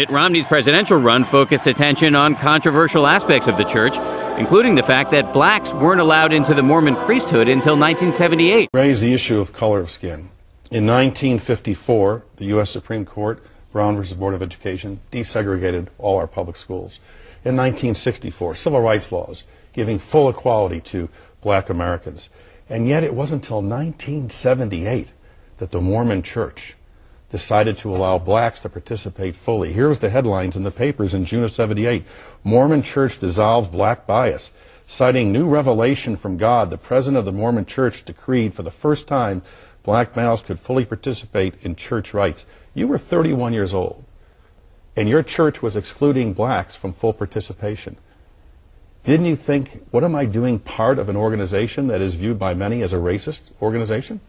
Mitt Romney's presidential run focused attention on controversial aspects of the church, including the fact that blacks weren't allowed into the Mormon priesthood until 1978. Raised the issue of color of skin. In 1954, the U.S. Supreme Court, Brown versus Board of Education, desegregated all our public schools. In 1964, civil rights laws giving full equality to black Americans. And yet it wasn't until 1978 that the Mormon Church decided to allow blacks to participate fully. Here's the headlines in the papers in June of '78. Mormon Church dissolves black bias. Citing new revelation from God, the president of the Mormon Church decreed for the first time black males could fully participate in church rites. You were 31 years old, and your church was excluding blacks from full participation. Didn't you think, what am I doing, part of an organization that is viewed by many as a racist organization?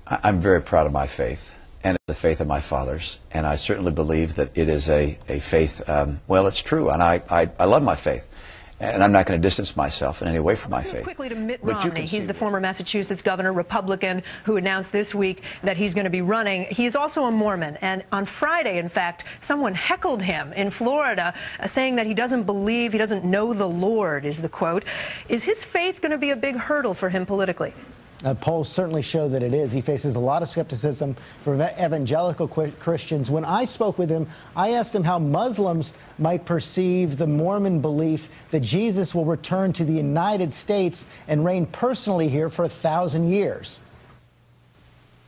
I'm very proud of my faith, and it's the faith of my fathers, and I certainly believe that it is a faith, well, it's true, and I love my faith. And I'm not going to distance myself in any way from my faith. Quickly to Mitt Romney. He's the former Massachusetts governor, Republican, who announced this week that he's going to be running. He's also a Mormon. And on Friday, in fact, someone heckled him in Florida, saying that he doesn't believe, he doesn't know the Lord, is the quote. Is his faith going to be a big hurdle for him politically? Polls certainly show that it is. He faces a lot of skepticism from evangelical Christians. When I spoke with him, I asked him how Muslims might perceive the Mormon belief that Jesus will return to the United States and reign personally here for 1,000 years.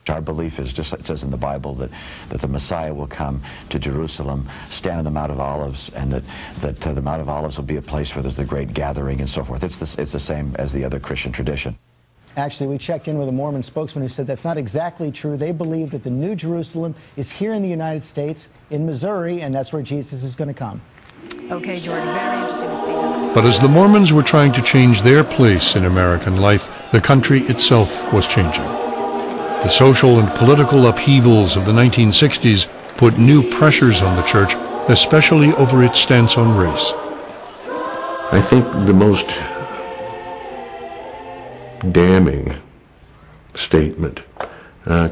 Our belief is, just like it says in the Bible, that the Messiah will come to Jerusalem, stand on the Mount of Olives, and that the Mount of Olives will be a place where there's the great gathering and so forth. It's the same as the other Christian tradition. Actually, we checked in with a Mormon spokesman who said that's not exactly true. They believe that the New Jerusalem is here in the United States, in Missouri, and that's where Jesus is going to come. Okay, George, very interesting to see that. But as the Mormons were trying to change their place in American life, the country itself was changing. The social and political upheavals of the 1960s put new pressures on the church, especially over its stance on race. I think the most damning statement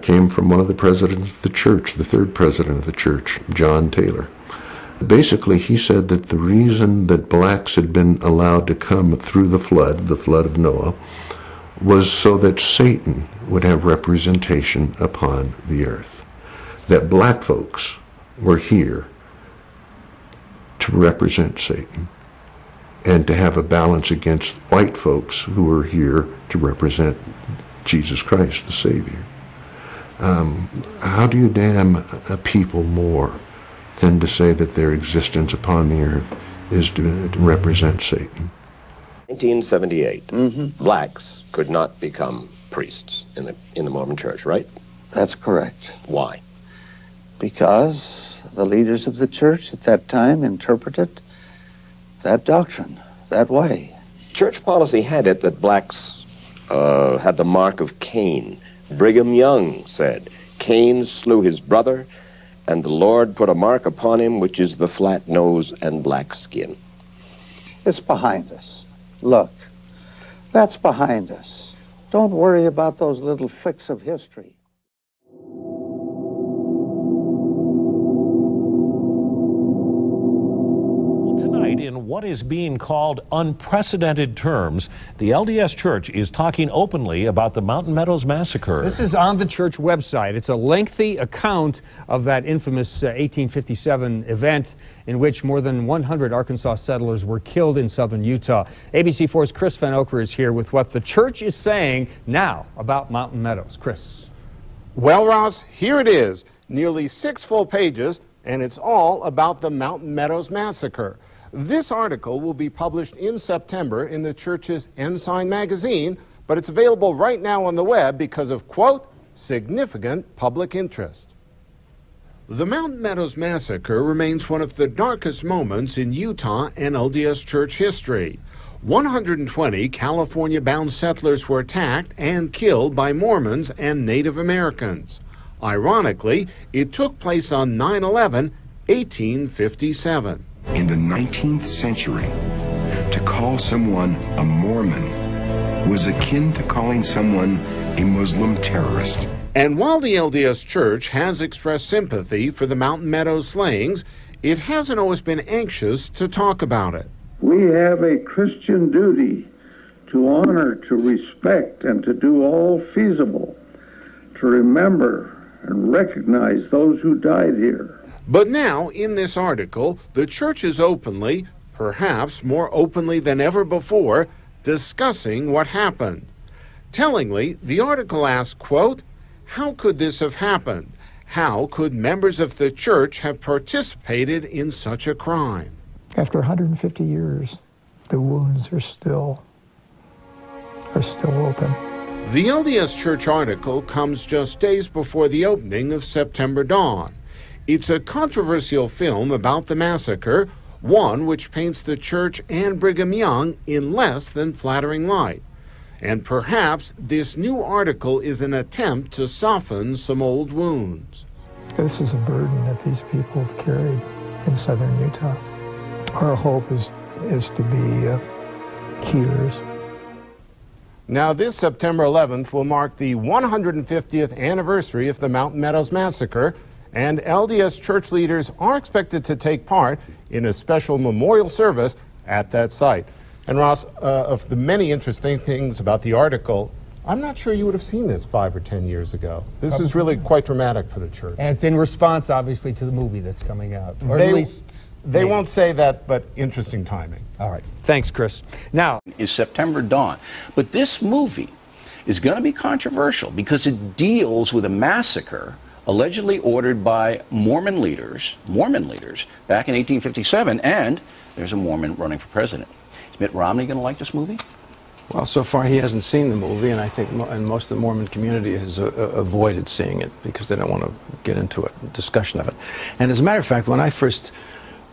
came from one of the presidents of the church, the third president of the church, John Taylor. Basically, he said that the reason that blacks had been allowed to come through the flood of Noah, was so that Satan would have representation upon the earth. That black folks were here to represent Satan, and to have a balance against white folks who were here to represent Jesus Christ, the Savior. How do you damn a people more than to say that their existence upon the earth is to represent Satan? 1978, blacks could not become priests in the Mormon Church, right? That's correct. Why? Because the leaders of the church at that time interpreted that doctrine that way. Church policy had it that blacks had the mark of Cain. Brigham Young said, Cain slew his brother, and the Lord put a mark upon him, which is the flat nose and black skin. It's behind us. Look, that's behind us. Don't worry about those little flicks of history. Tonight, in what is being called unprecedented terms, the LDS Church is talking openly about the Mountain Meadows Massacre. This is on the church website. It's a lengthy account of that infamous 1857 event in which more than 100 Arkansas settlers were killed in southern Utah. ABC4's Chris Van Oker is here with what the church is saying now about Mountain Meadows. Chris. Well, Ross, here it is. Nearly 6 full pages, and it's all about the Mountain Meadows Massacre. This article will be published in September in the church's Ensign magazine, but it's available right now on the web because of, quote, significant public interest. The Mountain Meadows Massacre remains one of the darkest moments in Utah and LDS Church history. 120 California-bound settlers were attacked and killed by Mormons and Native Americans. Ironically, it took place on 9/11, 1857. In the 19th century, to call someone a Mormon was akin to calling someone a Muslim terrorist. And while the LDS Church has expressed sympathy for the Mountain Meadows slayings, it hasn't always been anxious to talk about it. We have a Christian duty to honor, to respect, and to do all feasible to remember and recognize those who died here. But now, in this article, the church is openly, perhaps more openly than ever before, discussing what happened. Tellingly, the article asks, quote, "How could this have happened? How could members of the church have participated in such a crime?" After 150 years, the wounds are still open. The LDS Church article comes just days before the opening of September Dawn. It's a controversial film about the massacre, one which paints the church and Brigham Young in less than flattering light. And perhaps this new article is an attempt to soften some old wounds. This is a burden that these people have carried in southern Utah. Our hope is to be healers. Now, this September 11th will mark the 150th anniversary of the Mountain Meadows Massacre, and LDS church leaders are expected to take part in a special memorial service at that site. And Ross, of the many interesting things about the article, I'm not sure you would have seen this 5 or 10 years ago. This is really quite dramatic for the church. And it's in response, obviously, to the movie that's coming out. Or at least... They won't say that, but interesting timing. All right. Thanks, Chris. Now... is September Dawn. But this movie is going to be controversial because it deals with a massacre allegedly ordered by Mormon leaders back in 1857, and there's a Mormon running for president. Is Mitt Romney going to like this movie? Well, so far he hasn't seen the movie, and I think most of the Mormon community has avoided seeing it because they don't want to get into a discussion of it. And as a matter of fact, when I first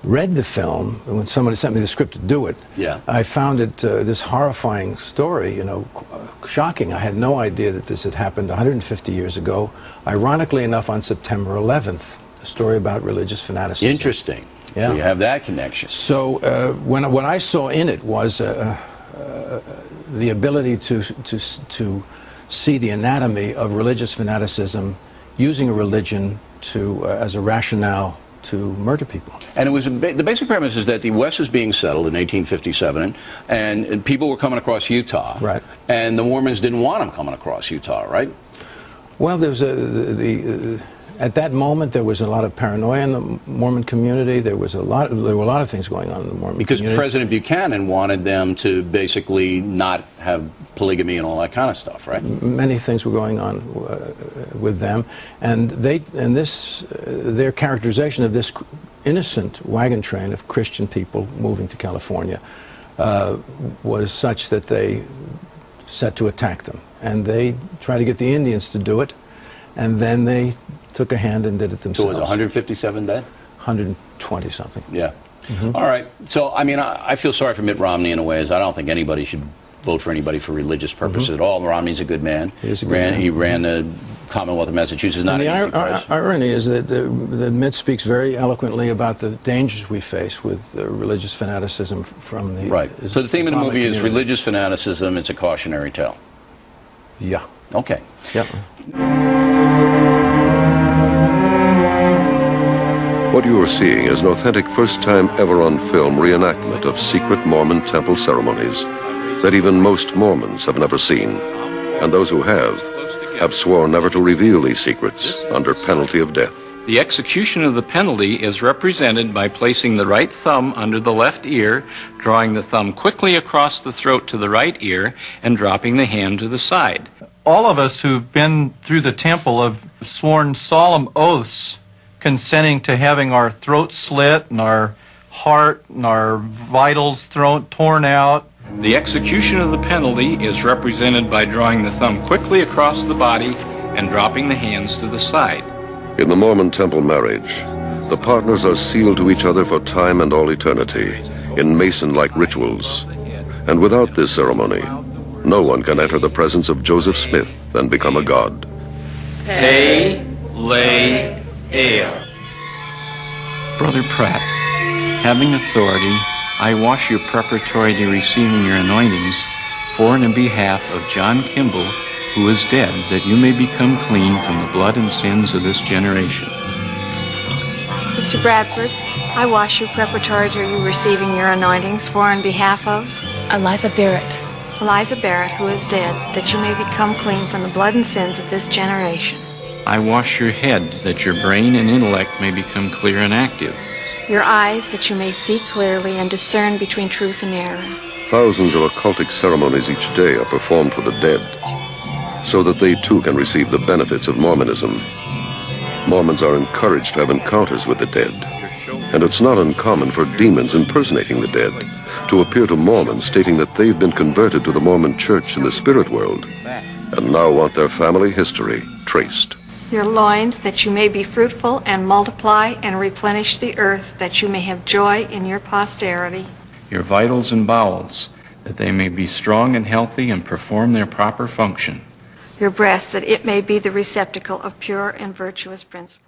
read the film, when somebody sent me the script to do it, I found it this horrifying story, shocking. I had no idea that this had happened 150 years ago. Ironically enough, on September 11th, a story about religious fanaticism. Interesting. Yeah. So you have that connection. So what I saw in it was the ability to see the anatomy of religious fanaticism, using a religion as a rationale to murder people. And it was the basic premise is that the West was being settled in 1857, and people were coming across Utah. Right. And the Mormons didn't want them coming across Utah, right? Well, there was at that moment there was a lot of paranoia in the Mormon community. There were a lot of things going on in the Mormon community. Because President Buchanan wanted them to basically not have polygamy and all that kind of stuff, right? Many things were going on with them, and their characterization of this innocent wagon train of Christian people moving to California was such that they set to attack them, and they tried to get the Indians to do it, and then they took a hand and did it themselves. So it was 157 dead? 120 something. Yeah. All right. So I mean, I feel sorry for Mitt Romney in a way, as I don't think anybody should vote for anybody for religious purposes at all. Romney's a good man. He is a good man. He ran the Commonwealth of Massachusetts. Not an easy place. Irony is that Mitt speaks very eloquently about the dangers we face with religious fanaticism from the right. So the theme of the movie community. is religious fanaticism. It's a cautionary tale. Yeah. Okay. Yep. What you are seeing is an authentic first-time ever on film reenactment of secret Mormon temple ceremonies that even most Mormons have never seen, and those who have sworn never to reveal these secrets under penalty of death. The execution of the penalty is represented by placing the right thumb under the left ear, drawing the thumb quickly across the throat to the right ear, and dropping the hand to the side. All of us who've been through the temple have sworn solemn oaths consenting to having our throat slit and our heart and our vitals torn out. The execution of the penalty is represented by drawing the thumb quickly across the body and dropping the hands to the side. In the Mormon temple marriage, the partners are sealed to each other for time and all eternity in Mason-like rituals. And without this ceremony, no one can enter the presence of Joseph Smith and become a god. Pay, lay, ale. Brother Pratt, having authority, I wash you preparatory to receiving your anointings for and in behalf of John Kimball, who is dead, that you may become clean from the blood and sins of this generation. Sister Bradford, I wash you preparatory to you receiving your anointings for and behalf of Eliza Barrett. Eliza Barrett, who is dead, that you may become clean from the blood and sins of this generation. I wash your head, that your brain and intellect may become clear and active. Your eyes, that you may see clearly and discern between truth and error. Thousands of occultic ceremonies each day are performed for the dead, so that they too can receive the benefits of Mormonism. Mormons are encouraged to have encounters with the dead, and it's not uncommon for demons impersonating the dead to appear to Mormons stating that they've been converted to the Mormon church in the spirit world and now want their family history traced. Your loins, that you may be fruitful and multiply and replenish the earth, that you may have joy in your posterity. Your vitals and bowels, that they may be strong and healthy and perform their proper function. Your breast, that it may be the receptacle of pure and virtuous principles.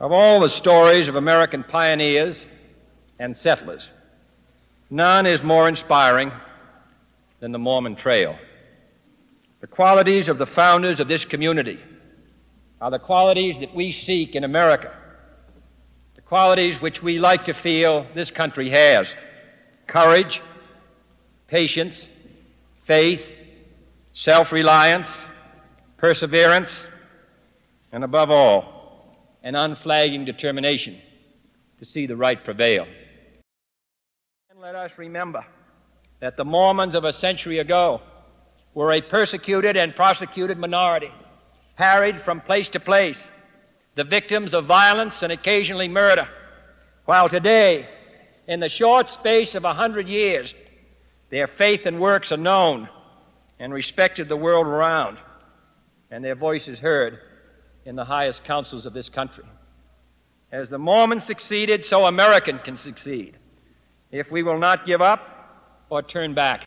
Of all the stories of American pioneers and settlers, none is more inspiring than the Mormon Trail. The qualities of the founders of this community are the qualities that we seek in America, the qualities which we like to feel this country has: courage, patience, faith, self-reliance, perseverance, and above all, an unflagging determination to see the right prevail. And let us remember that the Mormons of a century ago were a persecuted and prosecuted minority, harried from place to place, the victims of violence and occasionally murder, while today, in the short space of 100 years, their faith and works are known and respected the world around, and their voices heard in the highest councils of this country. As the Mormons succeeded, so American can succeed, if we will not give up or turn back.